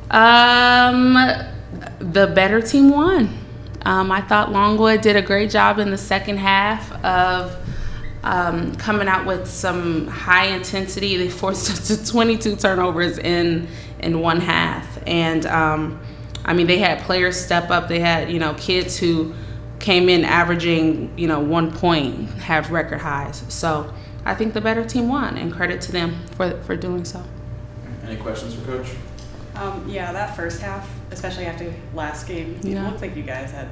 The better team won. I thought Longwood did a great job in the second half of coming out with some high intensity. They forced us to 22 turnovers in one half. And, they had players step up. They had, kids who came in averaging, 1 point, have record highs. So I think the better team won, and credit to them for doing so. Any questions for Coach? That first half, especially after last game, it looked like you guys had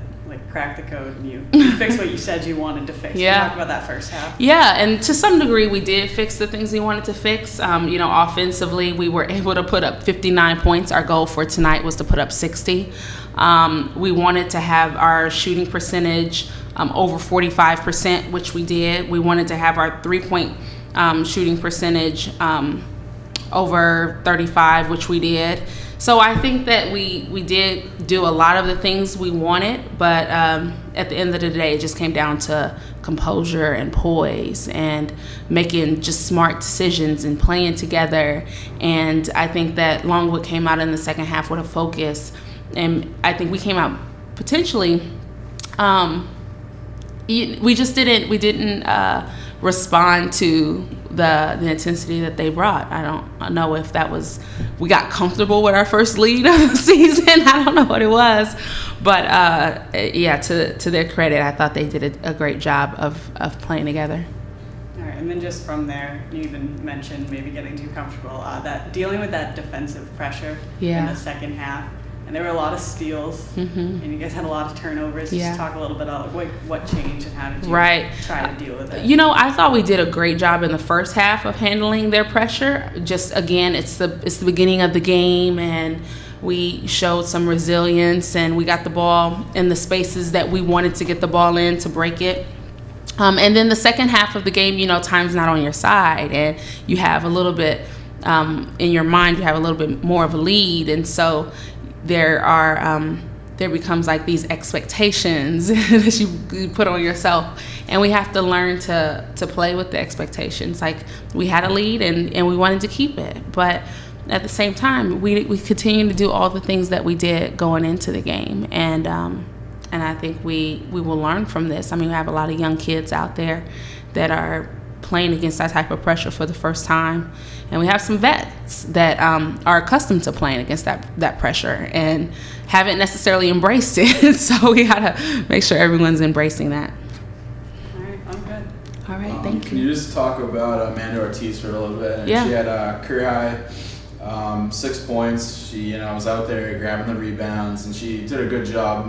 cracked the code and you fixed what you said you wanted to fix. Yeah. Talk about that first half. Yeah, and to some degree we did fix the things we wanted to fix. Offensively we were able to put up 59 points. Our goal for tonight was to put up 60. We wanted to have our shooting percentage over 45%, which we did. We wanted to have our 3-point shooting percentage over 35, which we did. So I think that we did do a lot of the things we wanted, but at the end of the day, it just came down to composure and poise and making just smart decisions and playing together. And I think that Longwood came out in the second half with a focus, and I think we came out potentially. We didn't respond to the intensity that they brought. I don't know if that was, we got comfortable with our first lead of the season. I don't know what it was, but to their credit, I thought they did a great job of playing together. All right, and then just from there, you even mentioned maybe getting too comfortable, that dealing with that defensive pressure in the second half. And there were a lot of steals, and you guys had a lot of turnovers. Just talk a little bit about what changed and how did you try to deal with it? I thought we did a great job in the first half of handling their pressure. Just again, it's the beginning of the game, and we showed some resilience, and we got the ball in the spaces that we wanted to get the ball in to break it. And then the second half of the game, time's not on your side, and you have a little bit in your mind, you have a little bit more of a lead, and so there becomes like these expectations that you put on yourself, and we have to learn to play with the expectations. Like, we had a lead and we wanted to keep it, but at the same time we continue to do all the things that we did going into the game, and I think we will learn from this. We have a lot of young kids out there that are playing against that type of pressure for the first time, and we have some vets that are accustomed to playing against that pressure and haven't necessarily embraced it. So we gotta make sure everyone's embracing that. All right, I'm good. All right, thank you. Can you just talk about Amanda Ortiz for a little bit? Yeah. She had a career high 6 points. She was out there grabbing the rebounds, and she did a good job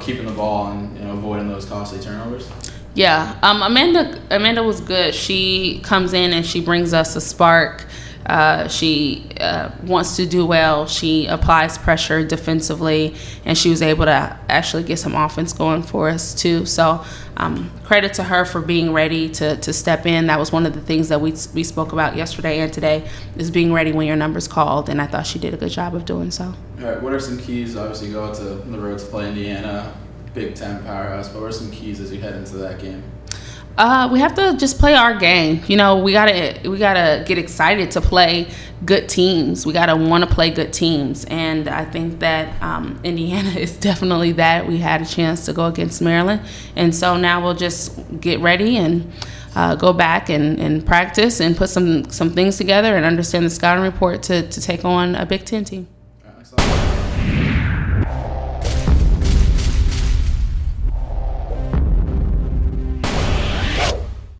keeping the ball and avoiding those costly turnovers. Yeah, Amanda was good. She comes in and she brings us a spark. She wants to do well. She applies pressure defensively, and she was able to actually get some offense going for us too. So credit to her for being ready to step in. That was one of the things that we spoke about yesterday and today, is being ready when your number's called, and I thought she did a good job of doing so. All right, what are some keys? Obviously, you go out to the road to play Indiana, Big Ten powerhouse, but what are some keys as you head into that game? We have to just play our game. We gotta get excited to play good teams. We gotta want to play good teams, and I think that Indiana is definitely that. We had a chance to go against Maryland, and so now we'll just get ready and go back and practice and put some things together and understand the scouting report to take on a Big Ten team.